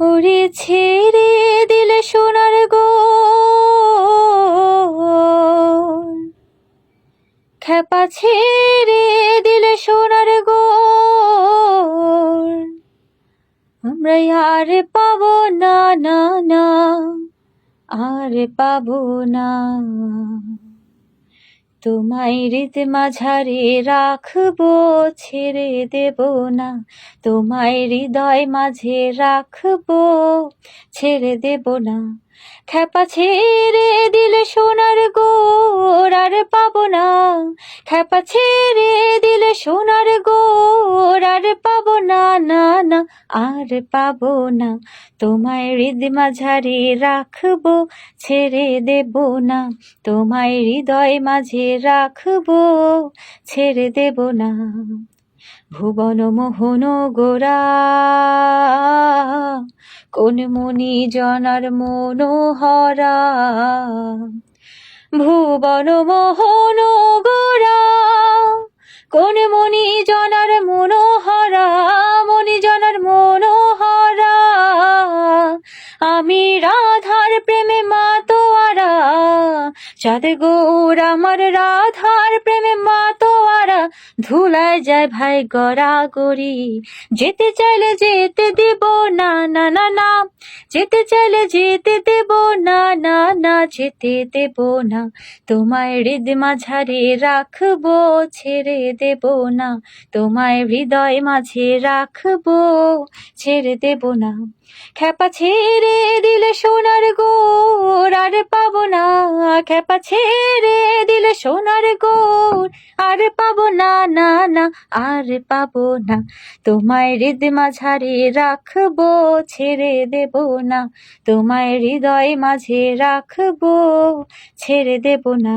ওরে ছেড়ে দিলে সোনার গো খেপা ছেড়ে দিলে সোনার গো আমরা আর পাবো না না না আর পাবো না তোমায় হৃদ মাঝারে রাখবো ছেড়ে দেব না তোমায় হৃদয় মাঝে রাখবো ছেড়ে দেব না খেপা ছেড়ে দিলে সোনার গোর আর পাবো না খেপা ছেড়ে দিলে সোনার গোর আর পাবো না না না আর পাবো না তোমায় হৃদ মাঝারে রাখবো ছেড়ে দেব না তোমায় হৃদয় মাঝে রাখবো ছেড়ে দেব না ভুবন মোহন গোরা কোন মনি জনার মনোহরা ভুবন মোহন গোরা কোন মনি জনার মনোহরা মনি জনার মনোহরা আমি রাধার প্রেমে মাতোয়ারা চাঁদ গৌর আমার রাধার প্রেমে মাতোয়ারা ধুলায় যায় ভাই গড়াগড়ি যেতে চাইলে যেতে দেব না না না না যেতে চাইলে যেতে দেব না না না যেতে দেব না তোমায় হৃদ মাঝারে রাখবো ছেড়ে দেব না তোমায় হৃদয় মাঝে রাখবো ছেড়ে দেব না খেপা ছেড়ে দিলে সোনার গোর আর পাবো না খেপা ছেড়ে দিলে সোনার গোর আর পাবো না না না আর পাবো না তোমায় হৃদ মাঝারে রাখবো ছেড়ে দেব না তোমায় হৃদয় মাঝে রাখবো ছেড়ে দেব না।